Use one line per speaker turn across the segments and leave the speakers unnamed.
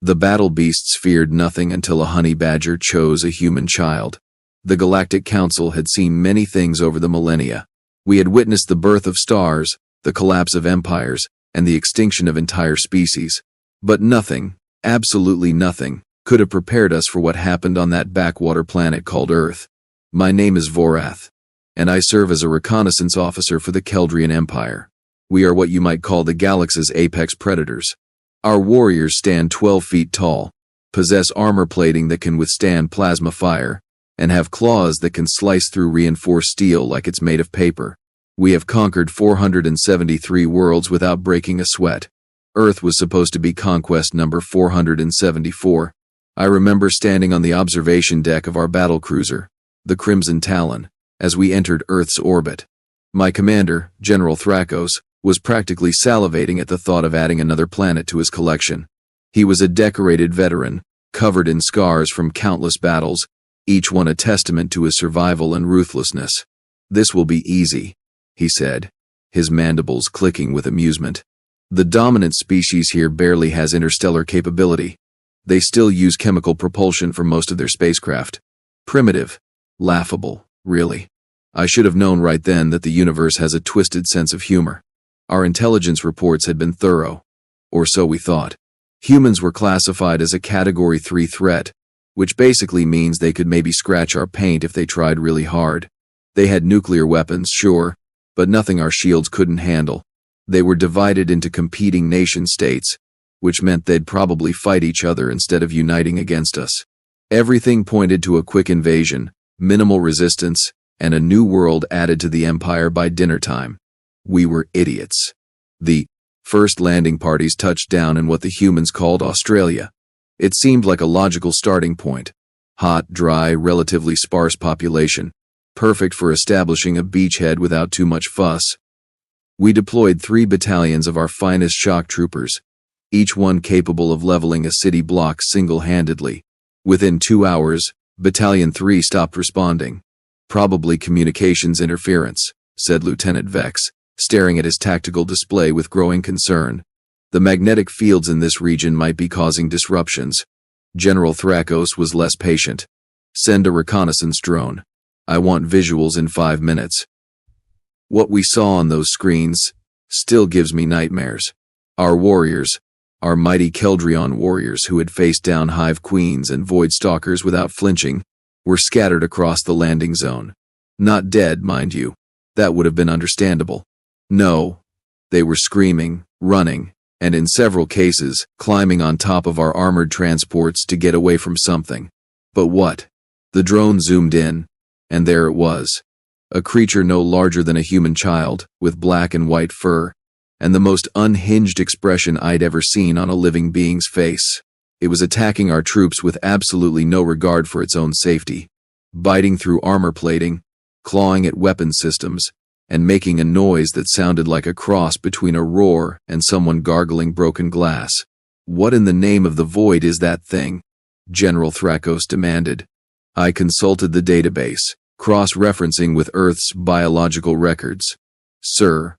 The battle beasts feared nothing until a honey badger chose a human child. The Galactic Council had seen many things over the millennia. We had witnessed the birth of stars, the collapse of empires, and the extinction of entire species. But nothing, absolutely nothing, could have prepared us for what happened on that backwater planet called Earth. My name is Vorath, and I serve as a reconnaissance officer for the Keldrion Empire. We are what you might call the galaxy's apex predators. Our warriors stand 12 feet tall, possess armor plating that can withstand plasma fire, and have claws that can slice through reinforced steel like it's made of paper. We have conquered 473 worlds without breaking a sweat. Earth was supposed to be conquest number 474. I remember standing on the observation deck of our battlecruiser, the Crimson Talon, as we entered Earth's orbit. My commander, General Thrakos, was practically salivating at the thought of adding another planet to his collection. He was a decorated veteran, covered in scars from countless battles, each one a testament to his survival and ruthlessness. "This will be easy," he said, his mandibles clicking with amusement. "The dominant species here barely has interstellar capability. They still use chemical propulsion for most of their spacecraft. Primitive. Laughable, really. I should have known right then that the universe has a twisted sense of humor. Our intelligence reports had been thorough, or so we thought. Humans were classified as a Category 3 threat, which basically means they could maybe scratch our paint if they tried really hard. They had nuclear weapons, sure, but nothing our shields couldn't handle. They were divided into competing nation-states, which meant they'd probably fight each other instead of uniting against us. Everything pointed to a quick invasion, minimal resistance, and a new world added to the Empire by dinner time. We were idiots. The first landing parties touched down in what the humans called Australia. It seemed like a logical starting point. Hot, dry, relatively sparse population, perfect for establishing a beachhead without too much fuss. We deployed 3 battalions of our finest shock troopers, each one capable of leveling a city block single-handedly. Within 2 hours, Battalion 3 stopped responding. "Probably communications interference," said Lieutenant Vex, staring at his tactical display with growing concern. "The magnetic fields in this region might be causing disruptions." General Thrakos was less patient. "Send a reconnaissance drone. I want visuals in 5 minutes." What we saw on those screens still gives me nightmares. Our warriors, our mighty Keldrion warriors who had faced down Hive Queens and Void Stalkers without flinching, were scattered across the landing zone. Not dead, mind you. That would have been understandable. No, they were screaming, running, and in several cases, climbing on top of our armored transports to get away from something. But what? The drone zoomed in, and there it was. A creature no larger than a human child, with black and white fur, and the most unhinged expression I'd ever seen on a living being's face. It was attacking our troops with absolutely no regard for its own safety, biting through armor plating, clawing at weapon systems, and making a noise that sounded like a cross between a roar and someone gargling broken glass. "What in the name of the void is that thing?" General Thrakos demanded. I consulted the database, cross-referencing with Earth's biological records. "Sir,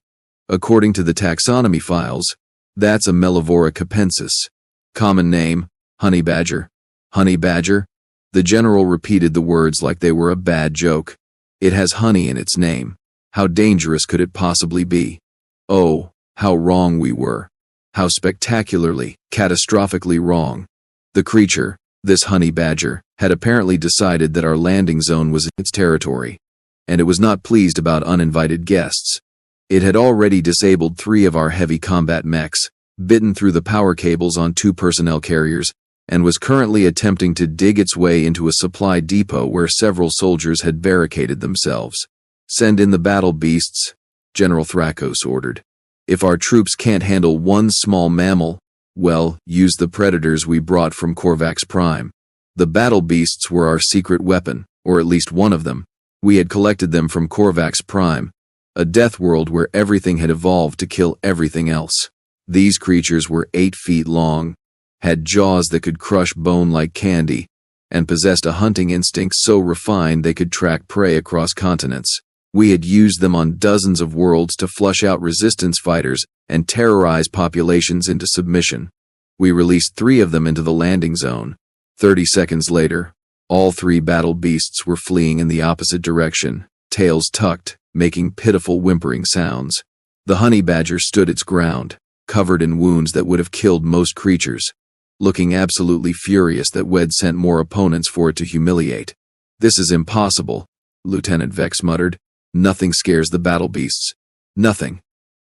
according to the taxonomy files, that's a Mellivora capensis. Common name, honey badger." "Honey badger?" The general repeated the words like they were a bad joke. "It has honey in its name. How dangerous could it possibly be?" Oh, how wrong we were. How spectacularly, catastrophically wrong. The creature, this honey badger, had apparently decided that our landing zone was its territory, and it was not pleased about uninvited guests. It had already disabled 3 of our heavy combat mechs, bitten through the power cables on 2 personnel carriers, and was currently attempting to dig its way into a supply depot where several soldiers had barricaded themselves. "Send in the battle beasts," General Thrakos ordered. "If our troops can't handle one small mammal, well, use the predators we brought from Korvax Prime." The battle beasts were our secret weapon, or at least one of them. We had collected them from Korvax Prime, a death world where everything had evolved to kill everything else. These creatures were 8 feet long, had jaws that could crush bone like candy, and possessed a hunting instinct so refined they could track prey across continents. We had used them on dozens of worlds to flush out resistance fighters and terrorize populations into submission. We released 3 of them into the landing zone. 30 seconds later, all 3 battle beasts were fleeing in the opposite direction, tails tucked, making pitiful whimpering sounds. The honey badger stood its ground, covered in wounds that would have killed most creatures, looking absolutely furious that Wed sent more opponents for it to humiliate. "This is impossible," Lieutenant Vex muttered. "Nothing scares the battle beasts. Nothing."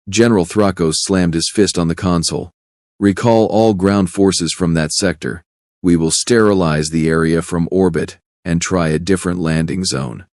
General Thrakos slammed his fist on the console. "Recall all ground forces from that sector. We will sterilize the area from orbit and try a different landing zone."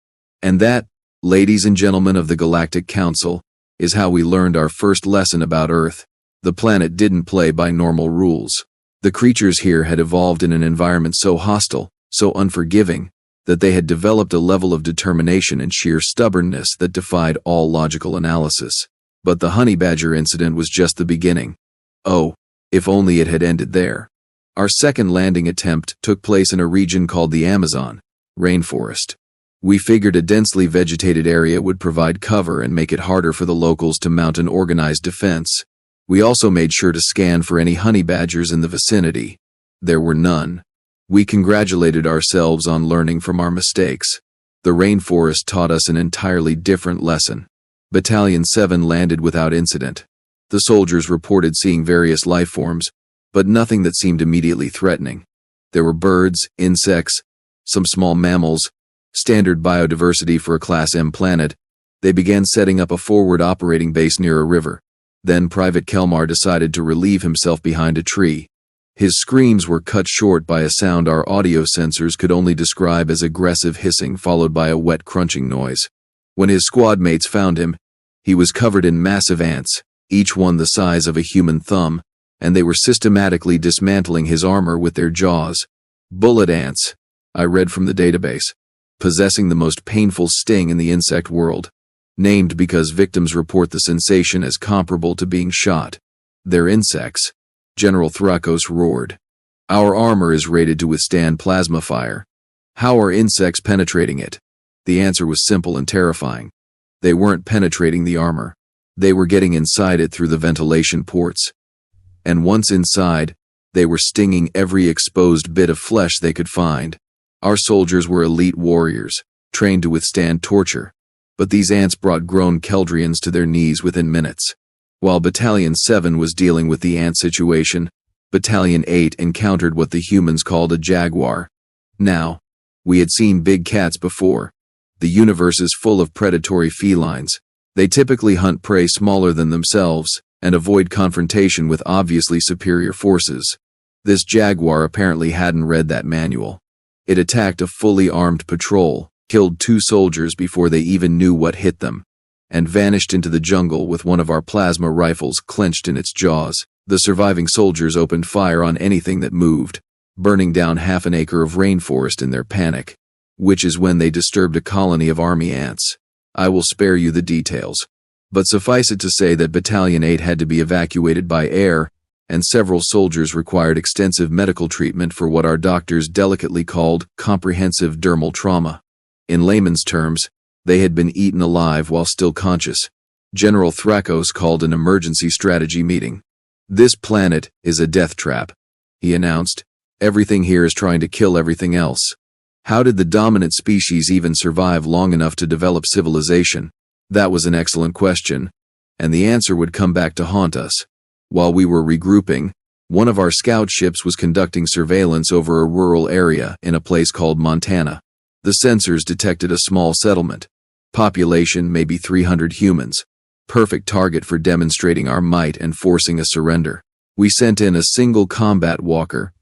And that, ladies and gentlemen of the Galactic Council, is how we learned our first lesson about Earth. The planet didn't play by normal rules. The creatures here had evolved in an environment so hostile, so unforgiving, that they had developed a level of determination and sheer stubbornness that defied all logical analysis. But the honey badger incident was just the beginning. Oh, if only it had ended there. Our second landing attempt took place in a region called the Amazon rainforest. We figured a densely vegetated area would provide cover and make it harder for the locals to mount an organized defense. We also made sure to scan for any honey badgers in the vicinity. There were none. We congratulated ourselves on learning from our mistakes. The rainforest taught us an entirely different lesson. Battalion 7 landed without incident. The soldiers reported seeing various life forms, but nothing that seemed immediately threatening. There were birds, insects, some small mammals, standard biodiversity for a Class M planet. They began setting up a forward operating base near a river. Then Private Kelmar decided to relieve himself behind a tree. His screams were cut short by a sound our audio sensors could only describe as aggressive hissing followed by a wet crunching noise. When his squad mates found him, he was covered in massive ants, each one the size of a human thumb, and they were systematically dismantling his armor with their jaws. Bullet ants, I read from the database, possessing the most painful sting in the insect world. Named because victims report the sensation as comparable to being shot. "They're insects," General Thrakos roared. "Our armor is rated to withstand plasma fire. How are insects penetrating it?" The answer was simple and terrifying. They weren't penetrating the armor. They were getting inside it through the ventilation ports. And once inside, they were stinging every exposed bit of flesh they could find. Our soldiers were elite warriors, trained to withstand torture. But these ants brought grown Keldrians to their knees within minutes. While Battalion 7 was dealing with the ant situation, Battalion 8 encountered what the humans called a jaguar. Now, we had seen big cats before. The universe is full of predatory felines. They typically hunt prey smaller than themselves and avoid confrontation with obviously superior forces. This jaguar apparently hadn't read that manual. It attacked a fully armed patrol, killed 2 soldiers before they even knew what hit them, and vanished into the jungle with one of our plasma rifles clenched in its jaws. The surviving soldiers opened fire on anything that moved, burning down half an acre of rainforest in their panic, which is when they disturbed a colony of army ants. I will spare you the details, but suffice it to say that Battalion 8 had to be evacuated by air, and several soldiers required extensive medical treatment for what our doctors delicately called comprehensive dermal trauma. In layman's terms, they had been eaten alive while still conscious. General Thrakos called an emergency strategy meeting. "This planet is a death trap," he announced. "Everything here is trying to kill everything else. How did the dominant species even survive long enough to develop civilization?" That was an excellent question, and the answer would come back to haunt us. While we were regrouping, one of our scout ships was conducting surveillance over a rural area in a place called Montana. The sensors detected a small settlement. Population maybe 300 humans. Perfect target for demonstrating our might and forcing a surrender. We sent in a single combat walker,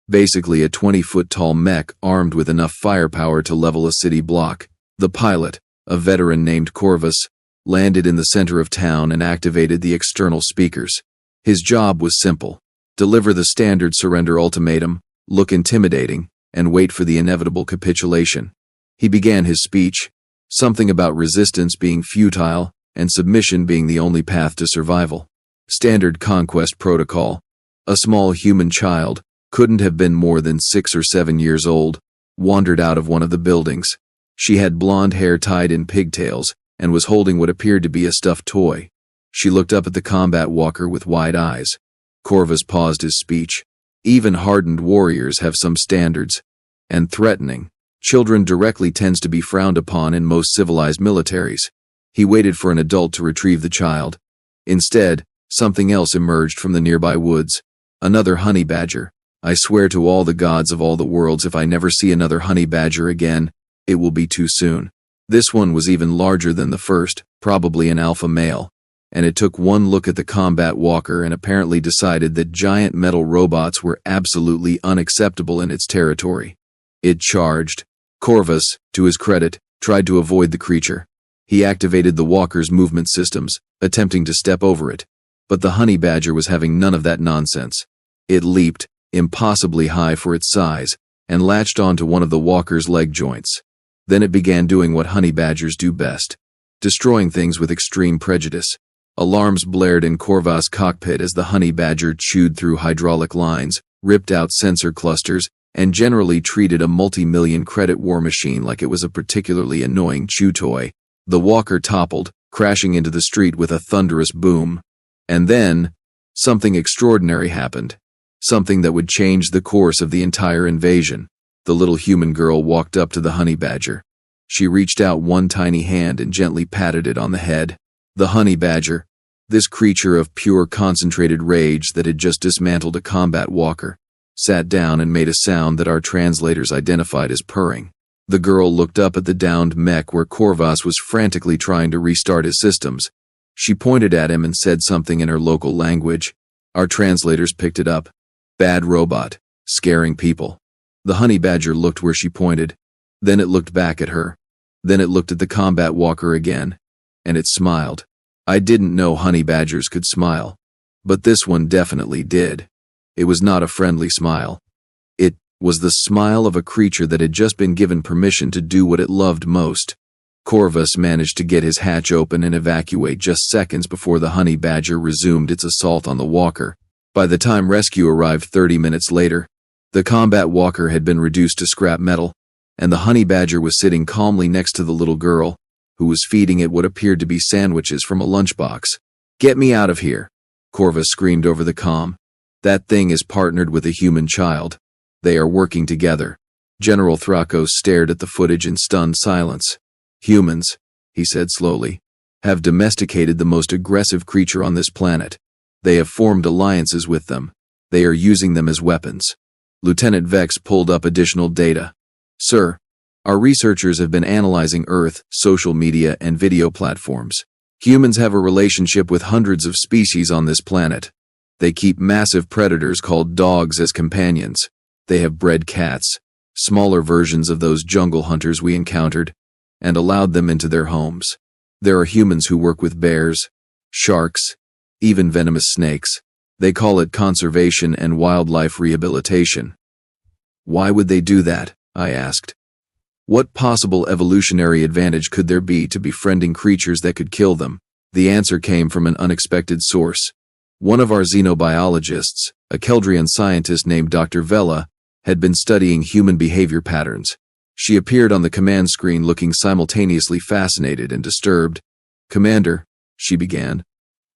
basically a 20-foot-tall mech armed with enough firepower to level a city block. The pilot, a veteran named Corvus, landed in the center of town and activated the external speakers. His job was simple: deliver the standard surrender ultimatum, look intimidating, and wait for the inevitable capitulation. He began his speech, something about resistance being futile and submission being the only path to survival. Standard conquest protocol. A small human child, couldn't have been more than 6 or 7 years old, wandered out of one of the buildings. She had blonde hair tied in pigtails and was holding what appeared to be a stuffed toy. She looked up at the combat walker with wide eyes. Corvus paused his speech. Even hardened warriors have some standards. And threatening children directly tends to be frowned upon in most civilized militaries. He waited for an adult to retrieve the child. Instead, something else emerged from the nearby woods. Another honey badger. I swear to all the gods of all the worlds, if I never see another honey badger again, it will be too soon. This one was even larger than the first, probably an alpha male. And it took one look at the combat walker and apparently decided that giant metal robots were absolutely unacceptable in its territory. It charged. Corvus, to his credit, tried to avoid the creature. He activated the walker's movement systems, attempting to step over it. But the honey badger was having none of that nonsense. It leaped, impossibly high for its size, and latched onto one of the walker's leg joints. Then it began doing what honey badgers do best, destroying things with extreme prejudice. Alarms blared in Corvus' cockpit as the honey badger chewed through hydraulic lines, ripped out sensor clusters, and generally treated a multi-million credit war machine like it was a particularly annoying chew toy. The walker toppled, crashing into the street with a thunderous boom. And then, something extraordinary happened. Something that would change the course of the entire invasion. The little human girl walked up to the honey badger. She reached out one tiny hand and gently patted it on the head. The honey badger, this creature of pure concentrated rage that had just dismantled a combat walker, sat down and made a sound that our translators identified as purring. The girl looked up at the downed mech where Corvus was frantically trying to restart his systems. She pointed at him and said something in her local language. Our translators picked it up. Bad robot, scaring people. The honey badger looked where she pointed. Then it looked back at her. Then it looked at the combat walker again. And it smiled. I didn't know honey badgers could smile. But this one definitely did. It was not a friendly smile. It was the smile of a creature that had just been given permission to do what it loved most. Corvus managed to get his hatch open and evacuate just seconds before the honey badger resumed its assault on the walker. By the time rescue arrived 30 minutes later, the combat walker had been reduced to scrap metal, and the honey badger was sitting calmly next to the little girl, who was feeding it what appeared to be sandwiches from a lunchbox. Get me out of here, Corvus screamed over the comm. That thing is partnered with a human child. They are working together. General Thrakos stared at the footage in stunned silence. Humans, he said slowly, have domesticated the most aggressive creature on this planet. They have formed alliances with them. They are using them as weapons. Lieutenant Vex pulled up additional data. Sir, our researchers have been analyzing Earth, social media, and video platforms. Humans have a relationship with hundreds of species on this planet. They keep massive predators called dogs as companions. They have bred cats, smaller versions of those jungle hunters we encountered, and allowed them into their homes. There are humans who work with bears, sharks, even venomous snakes. They call it conservation and wildlife rehabilitation. Why would they do that? I asked. What possible evolutionary advantage could there be to befriending creatures that could kill them? The answer came from an unexpected source. One of our xenobiologists, a Keldrion scientist named Dr. Vela, had been studying human behavior patterns. She appeared on the command screen looking simultaneously fascinated and disturbed. Commander, she began,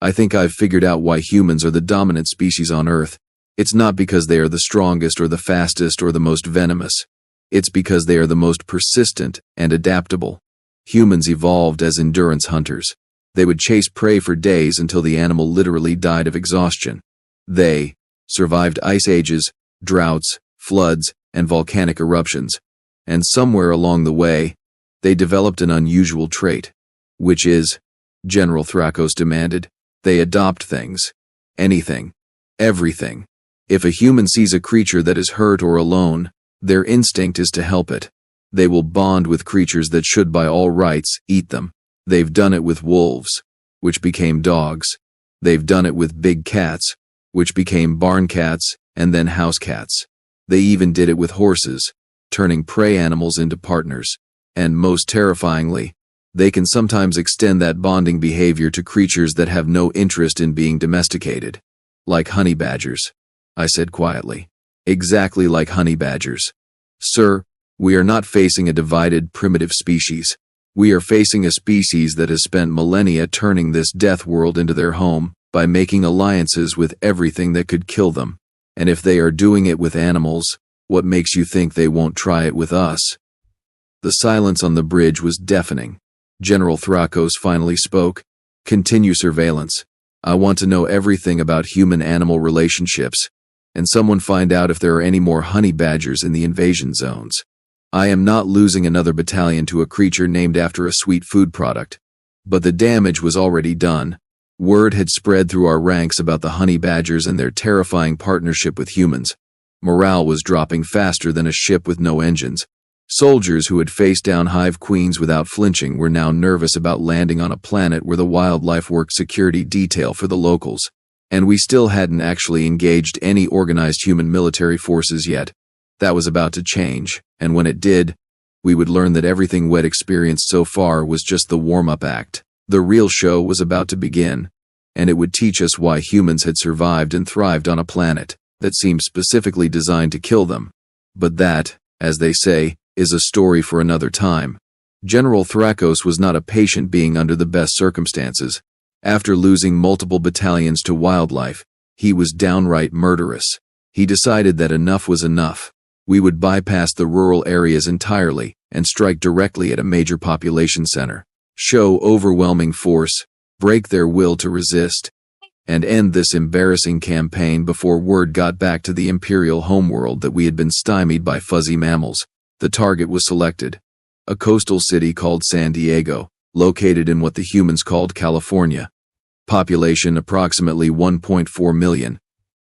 I think I've figured out why humans are the dominant species on Earth. It's not because they are the strongest or the fastest or the most venomous. It's because they are the most persistent and adaptable. Humans evolved as endurance hunters. They would chase prey for days until the animal literally died of exhaustion. They survived ice ages, droughts, floods, and volcanic eruptions. And somewhere along the way, they developed an unusual trait. Which is, General Thrakos demanded, they adopt things. Anything. Everything. If a human sees a creature that is hurt or alone, their instinct is to help it. They will bond with creatures that should by all rights eat them. They've done it with wolves, which became dogs. They've done it with big cats, which became barn cats and then house cats. They even did it with horses, turning prey animals into partners. And most terrifyingly, they can sometimes extend that bonding behavior to creatures that have no interest in being domesticated. Like honey badgers, I said quietly. Exactly like honey badgers. Sir, we are not facing a divided, primitive species. We are facing a species that has spent millennia turning this death world into their home by making alliances with everything that could kill them. And if they are doing it with animals, what makes you think they won't try it with us? The silence on the bridge was deafening. General Thrakos finally spoke. Continue surveillance. I want to know everything about human-animal relationships, and someone find out if there are any more honey badgers in the invasion zones. I am not losing another battalion to a creature named after a sweet food product. But the damage was already done. Word had spread through our ranks about the honey badgers and their terrifying partnership with humans. Morale was dropping faster than a ship with no engines. Soldiers who had faced down hive queens without flinching were now nervous about landing on a planet where the wildlife worked security detail for the locals. And we still hadn't actually engaged any organized human military forces yet. That was about to change, and when it did, we would learn that everything we'd experienced so far was just the warm-up act. The real show was about to begin, and it would teach us why humans had survived and thrived on a planet that seemed specifically designed to kill them. But that, as they say, is a story for another time. General Thrakos was not a patient being under the best circumstances. After losing multiple battalions to wildlife, he was downright murderous. He decided that enough was enough. We would bypass the rural areas entirely and strike directly at a major population center, show overwhelming force, break their will to resist, and end this embarrassing campaign before word got back to the Imperial homeworld that we had been stymied by fuzzy mammals. The target was selected, a coastal city called San Diego, located in what the humans called California. Population approximately 1.4 million.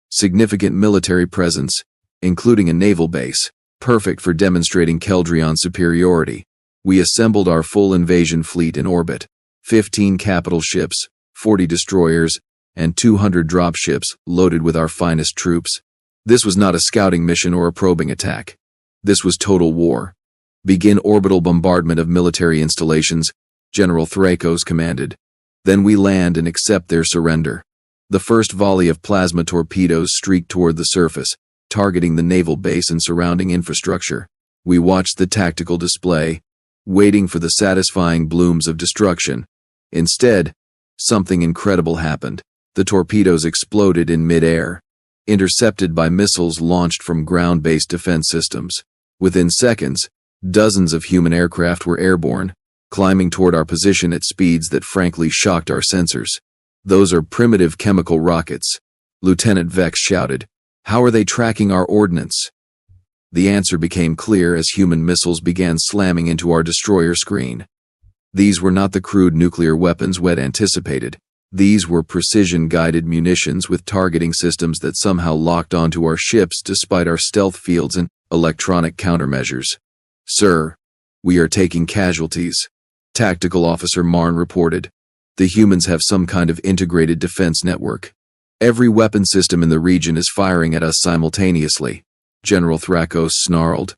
Significant military presence, including a naval base, perfect for demonstrating Keldrion superiority. We assembled our full invasion fleet in orbit, 15 capital ships, 40 destroyers, and 200 dropships loaded with our finest troops. This was not a scouting mission or a probing attack. This was total war. Begin orbital bombardment of military installations, General Thrakos commanded. Then we land and accept their surrender. The first volley of plasma torpedoes streaked toward the surface, targeting the naval base and surrounding infrastructure. We watched the tactical display, waiting for the satisfying blooms of destruction. Instead, something incredible happened. The torpedoes exploded in mid-air, intercepted by missiles launched from ground-based defense systems. Within seconds, dozens of human aircraft were airborne, climbing toward our position at speeds that frankly shocked our sensors. "Those are primitive chemical rockets," Lieutenant Vex shouted. "How are they tracking our ordnance?" The answer became clear as human missiles began slamming into our destroyer screen. These were not the crude nuclear weapons we'd anticipated. These were precision-guided munitions with targeting systems that somehow locked onto our ships despite our stealth fields and electronic countermeasures. "Sir, we are taking casualties," Tactical Officer Marn reported. "The humans have some kind of integrated defense network. Every weapon system in the region is firing at us simultaneously," General Thrakos snarled.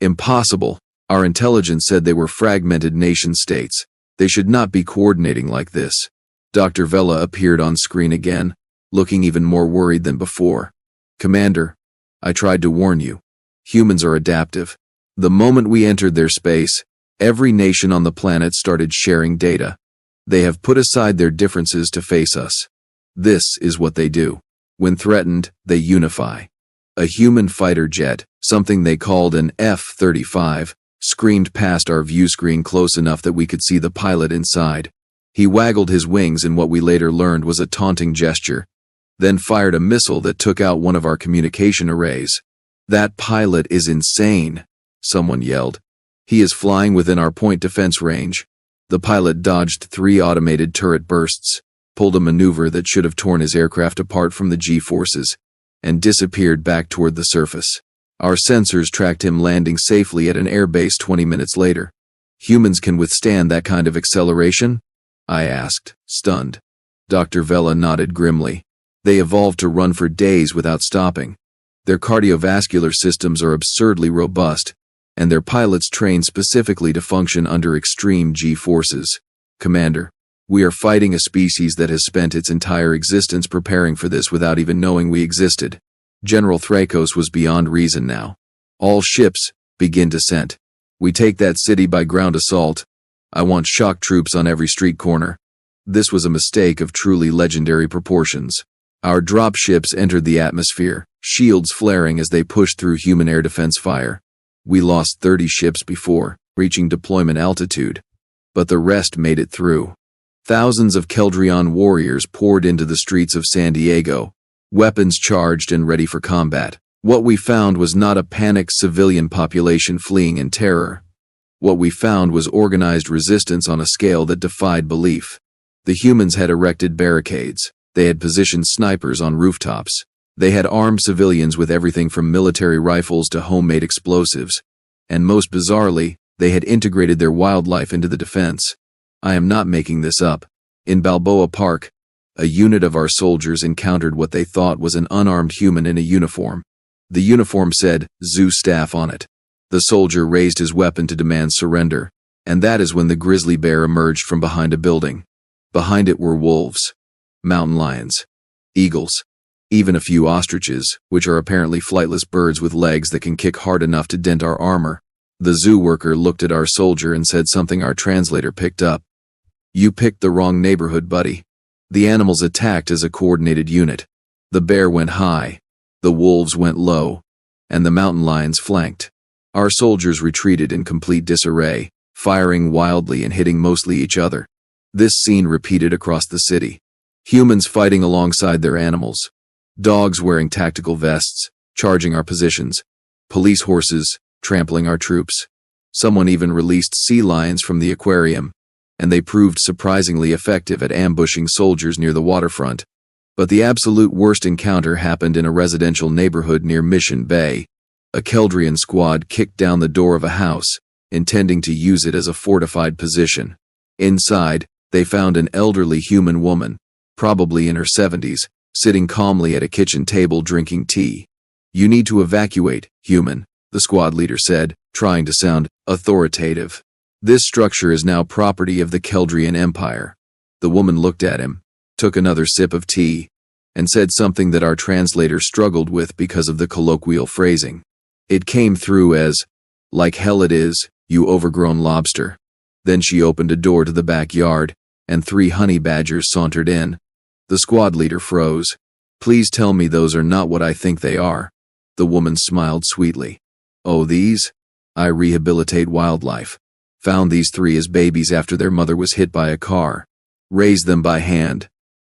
"Impossible. Our intelligence said they were fragmented nation-states. They should not be coordinating like this." Dr. Vela appeared on screen again, looking even more worried than before. "Commander, I tried to warn you. Humans are adaptive. The moment we entered their space, every nation on the planet started sharing data. They have put aside their differences to face us. This is what they do. When threatened, they unify." A human fighter jet, something they called an F-35, screamed past our view screen close enough that we could see the pilot inside. He waggled his wings in what we later learned was a taunting gesture, then fired a missile that took out one of our communication arrays. "That pilot is insane," someone yelled. "He is flying within our point defense range." The pilot dodged 3 automated turret bursts, pulled a maneuver that should have torn his aircraft apart from the G-forces, and disappeared back toward the surface. Our sensors tracked him landing safely at an airbase 20 minutes later. "Humans can withstand that kind of acceleration?" I asked, stunned. Dr. Vela nodded grimly. "They evolved to run for days without stopping. Their cardiovascular systems are absurdly robust, and their pilots trained specifically to function under extreme G-forces. Commander, we are fighting a species that has spent its entire existence preparing for this without even knowing we existed." General Thrakos was beyond reason now. "All ships, begin descent. We take that city by ground assault. I want shock troops on every street corner." This was a mistake of truly legendary proportions. Our dropships entered the atmosphere, shields flaring as they pushed through human air defense fire. We lost 30 ships before reaching deployment altitude, but the rest made it through. Thousands of Keldrion warriors poured into the streets of San Diego, weapons charged and ready for combat. What we found was not a panicked civilian population fleeing in terror. What we found was organized resistance on a scale that defied belief. The humans had erected barricades. They had positioned snipers on rooftops. They had armed civilians with everything from military rifles to homemade explosives. And most bizarrely, they had integrated their wildlife into the defense. I am not making this up. In Balboa Park, a unit of our soldiers encountered what they thought was an unarmed human in a uniform. The uniform said, "Zoo staff" on it. The soldier raised his weapon to demand surrender, and that is when the grizzly bear emerged from behind a building. Behind it were wolves, mountain lions, eagles, even a few ostriches, which are apparently flightless birds with legs that can kick hard enough to dent our armor. The zoo worker looked at our soldier and said something our translator picked up. "You picked the wrong neighborhood, buddy." The animals attacked as a coordinated unit. The bear went high, the wolves went low, and the mountain lions flanked. Our soldiers retreated in complete disarray, firing wildly and hitting mostly each other. This scene repeated across the city. Humans fighting alongside their animals. Dogs wearing tactical vests, charging our positions. Police horses, trampling our troops. Someone even released sea lions from the aquarium, and they proved surprisingly effective at ambushing soldiers near the waterfront. But the absolute worst encounter happened in a residential neighborhood near Mission Bay. A Keldrion squad kicked down the door of a house, intending to use it as a fortified position. Inside, they found an elderly human woman, probably in her 70s, sitting calmly at a kitchen table drinking tea. "You need to evacuate, human," the squad leader said, trying to sound authoritative. "This structure is now property of the Keldrion Empire." The woman looked at him, took another sip of tea, and said something that our translator struggled with because of the colloquial phrasing. It came through as, "Like hell it is, you overgrown lobster." Then she opened a door to the backyard, and 3 honey badgers sauntered in. The squad leader froze. "Please tell me those are not what I think they are." The woman smiled sweetly. "Oh, these? I rehabilitate wildlife. Found these 3 as babies after their mother was hit by a car. Raised them by hand.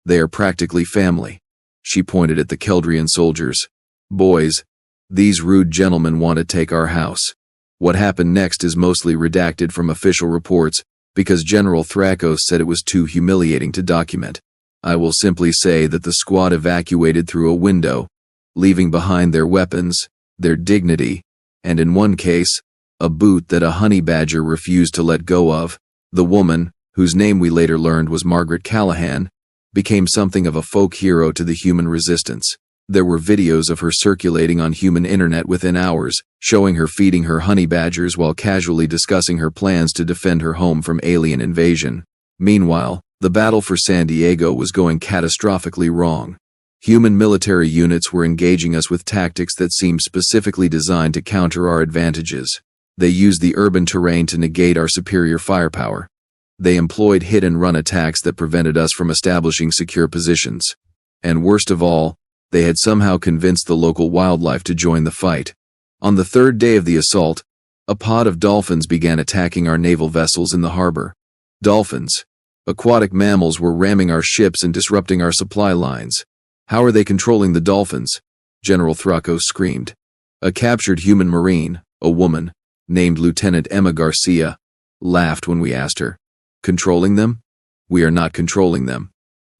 They are practically family." She pointed at the Keldrion soldiers. "Boys, these rude gentlemen want to take our house." What happened next is mostly redacted from official reports because General Thrakos said it was too humiliating to document. I will simply say that the squad evacuated through a window, leaving behind their weapons, their dignity, and in one case, a boot that a honey badger refused to let go of. The woman, whose name we later learned was Margaret Callahan, became something of a folk hero to the human resistance. There were videos of her circulating on human internet within hours, showing her feeding her honey badgers while casually discussing her plans to defend her home from alien invasion. Meanwhile, the battle for San Diego was going catastrophically wrong. Human military units were engaging us with tactics that seemed specifically designed to counter our advantages. They used the urban terrain to negate our superior firepower. They employed hit-and-run attacks that prevented us from establishing secure positions. And worst of all, they had somehow convinced the local wildlife to join the fight. On the 3rd day of the assault, a pod of dolphins began attacking our naval vessels in the harbor. Dolphins, aquatic mammals, were ramming our ships and disrupting our supply lines. "How are they controlling the dolphins?" General Thrakos screamed. A captured human marine, a woman, named Lieutenant Emma Garcia, laughed when we asked her. "Controlling them? We are not controlling them.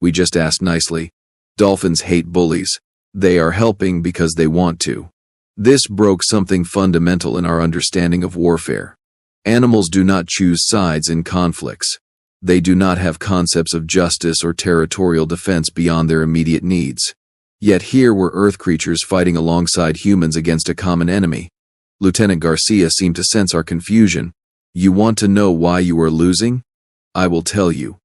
We just asked nicely. Dolphins hate bullies. They are helping because they want to." This broke something fundamental in our understanding of warfare. Animals do not choose sides in conflicts. They do not have concepts of justice or territorial defense beyond their immediate needs. Yet here were Earth creatures fighting alongside humans against a common enemy. Lieutenant Garcia seemed to sense our confusion. "You want to know why you are losing? I will tell you.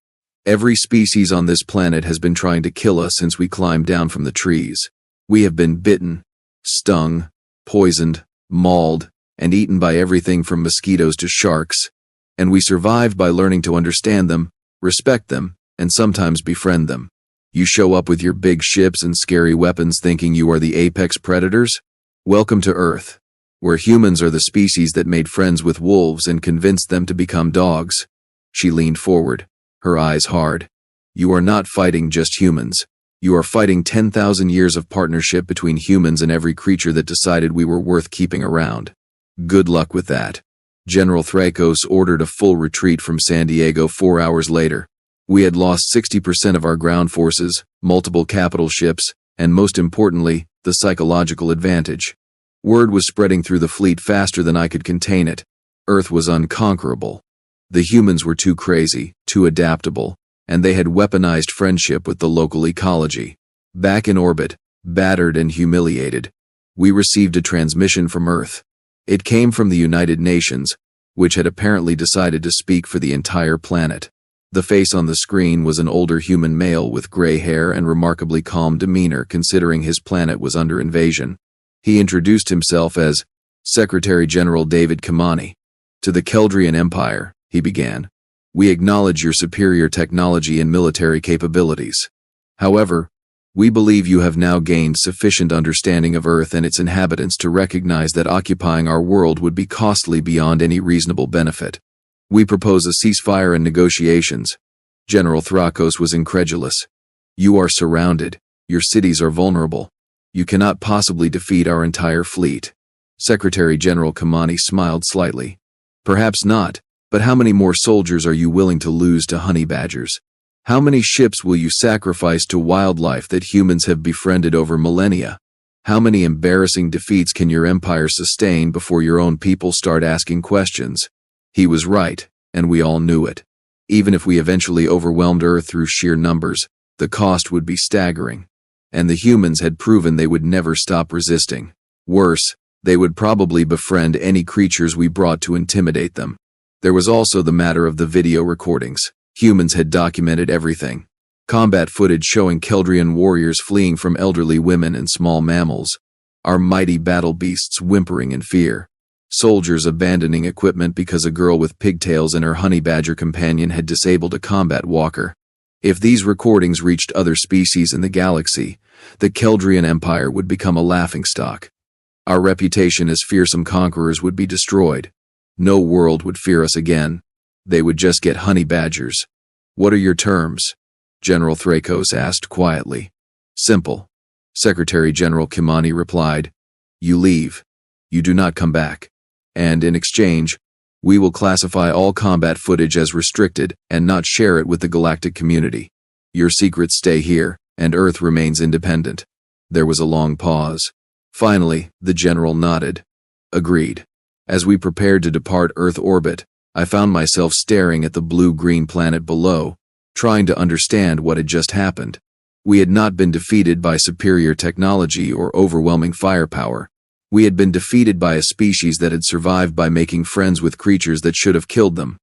Every species on this planet has been trying to kill us since we climbed down from the trees. We have been bitten, stung, poisoned, mauled, and eaten by everything from mosquitoes to sharks. And we survived by learning to understand them, respect them, and sometimes befriend them. You show up with your big ships and scary weapons thinking you are the apex predators? Welcome to Earth, where humans are the species that made friends with wolves and convinced them to become dogs. She leaned forward, her eyes hard. You are not fighting just humans. You are fighting 10,000 years of partnership between humans and every creature that decided we were worth keeping around. Good luck with that. General Thrakos ordered a full retreat from San Diego 4 hours later. We had lost 60% of our ground forces, multiple capital ships, and most importantly, the psychological advantage. Word was spreading through the fleet faster than I could contain it. Earth was unconquerable. The humans were too crazy, too adaptable, and they had weaponized friendship with the local ecology. Back in orbit, battered and humiliated, we received a transmission from Earth. It came from the United Nations, which had apparently decided to speak for the entire planet. The face on the screen was an older human male with gray hair and remarkably calm demeanor considering his planet was under invasion. He introduced himself as Secretary General David Kamani. To the Keldrion Empire, he began. We acknowledge your superior technology and military capabilities. However, we believe you have now gained sufficient understanding of Earth and its inhabitants to recognize that occupying our world would be costly beyond any reasonable benefit. We propose a ceasefire and negotiations. General Thrakos was incredulous. You are surrounded. Your cities are vulnerable. You cannot possibly defeat our entire fleet. Secretary General Kamani smiled slightly. Perhaps not, but how many more soldiers are you willing to lose to honey badgers? How many ships will you sacrifice to wildlife that humans have befriended over millennia? How many embarrassing defeats can your empire sustain before your own people start asking questions? He was right, and we all knew it. Even if we eventually overwhelmed Earth through sheer numbers, the cost would be staggering. And the humans had proven they would never stop resisting. Worse, they would probably befriend any creatures we brought to intimidate them. There was also the matter of the video recordings. Humans had documented everything. Combat footage showing Keldrion warriors fleeing from elderly women and small mammals. Our mighty battle beasts whimpering in fear. Soldiers abandoning equipment because a girl with pigtails and her honey badger companion had disabled a combat walker. If these recordings reached other species in the galaxy, the Keldrion Empire would become a laughingstock. Our reputation as fearsome conquerors would be destroyed. No world would fear us again. They would just get honey badgers. What are your terms? General Thrakos asked quietly. Simple. Secretary General Kamani replied. You leave. You do not come back. And in exchange, we will classify all combat footage as restricted and not share it with the galactic community. Your secrets stay here, and Earth remains independent. There was a long pause. Finally, the general nodded. Agreed. As we prepared to depart Earth orbit, I found myself staring at the blue-green planet below, trying to understand what had just happened. We had not been defeated by superior technology or overwhelming firepower. We had been defeated by a species that had survived by making friends with creatures that should have killed them.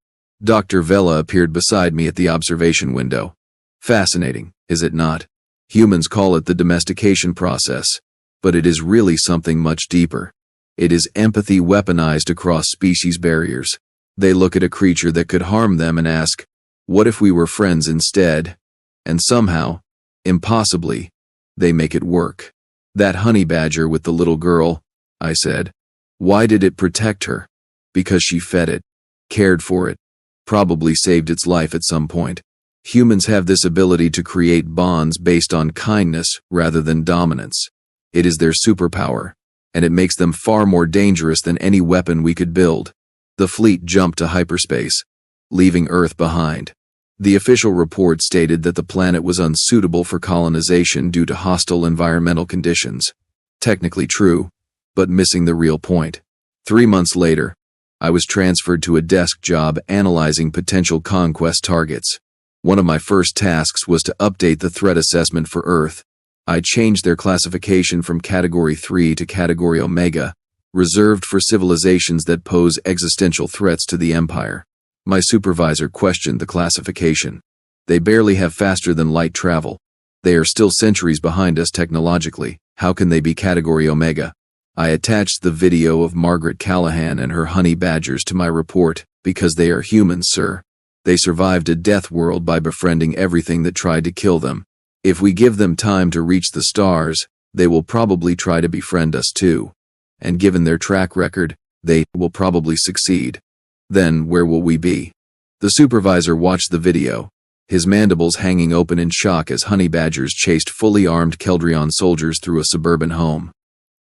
Dr. Vela appeared beside me at the observation window. Fascinating, is it not? Humans call it the domestication process, but it is really something much deeper. It is empathy weaponized across species barriers. They look at a creature that could harm them and ask, what if we were friends instead? And somehow, impossibly, they make it work. That honey badger with the little girl, I said. Why did it protect her? Because she fed it, cared for it, probably saved its life at some point. Humans have this ability to create bonds based on kindness rather than dominance. It is their superpower, and it makes them far more dangerous than any weapon we could build. The fleet jumped to hyperspace, leaving Earth behind. The official report stated that the planet was unsuitable for colonization due to hostile environmental conditions. Technically true, but missing the real point. 3 months later, I was transferred to a desk job analyzing potential conquest targets. One of my first tasks was to update the threat assessment for Earth. I changed their classification from Category 3 to Category Omega, reserved for civilizations that pose existential threats to the Empire. My supervisor questioned the classification. They barely have faster-than-light travel. They are still centuries behind us technologically. How can they be Category Omega? I attached the video of Margaret Callahan and her honey badgers to my report, because they are humans, sir. They survived a death world by befriending everything that tried to kill them. If we give them time to reach the stars, they will probably try to befriend us too. And given their track record, they will probably succeed. Then, where will we be? The supervisor watched the video, his mandibles hanging open in shock as honey badgers chased fully armed Keldrion soldiers through a suburban home.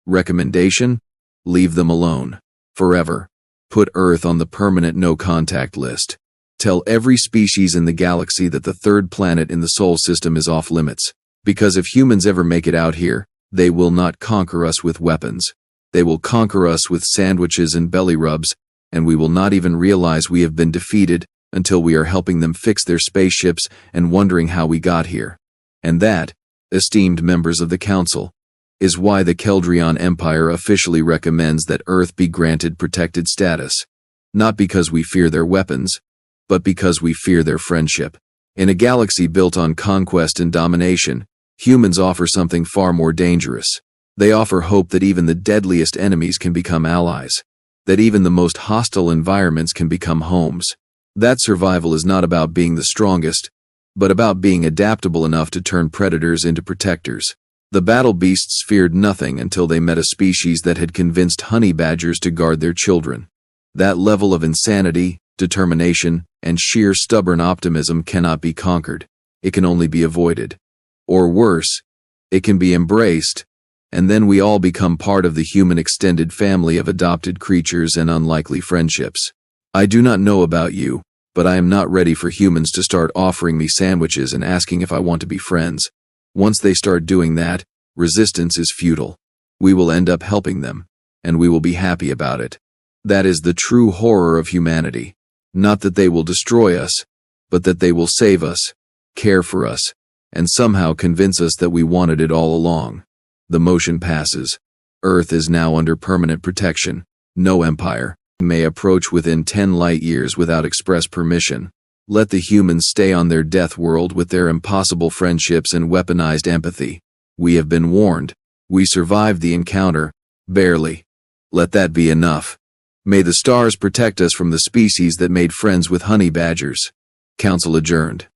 Recommendation? Leave them alone. Forever. Put Earth on the permanent no-contact list. Tell every species in the galaxy that the third planet in the Sol system is off limits. Because if humans ever make it out here, they will not conquer us with weapons. They will conquer us with sandwiches and belly rubs, and we will not even realize we have been defeated until we are helping them fix their spaceships and wondering how we got here. And that, esteemed members of the Council, is why the Keldrion Empire officially recommends that Earth be granted protected status. Not because we fear their weapons, but because we fear their friendship. In a galaxy built on conquest and domination, humans offer something far more dangerous. They offer hope that even the deadliest enemies can become allies, that even the most hostile environments can become homes. That survival is not about being the strongest, but about being adaptable enough to turn predators into protectors. The battle beasts feared nothing until they met a species that had convinced honey badgers to guard their children. That level of insanity, determination, and sheer stubborn optimism cannot be conquered. It can only be avoided. Or worse, it can be embraced, and then we all become part of the human extended family of adopted creatures and unlikely friendships. I do not know about you, but I am not ready for humans to start offering me sandwiches and asking if I want to be friends. Once they start doing that, resistance is futile. We will end up helping them, and we will be happy about it. That is the true horror of humanity. Not that they will destroy us, but that they will save us, care for us, and somehow convince us that we wanted it all along. The motion passes. Earth is now under permanent protection. No empire may approach within 10 light years without express permission. Let the humans stay on their death world with their impossible friendships and weaponized empathy. We have been warned. We survived the encounter, barely. Let that be enough. May the stars protect us from the species that made friends with honey badgers. Council adjourned.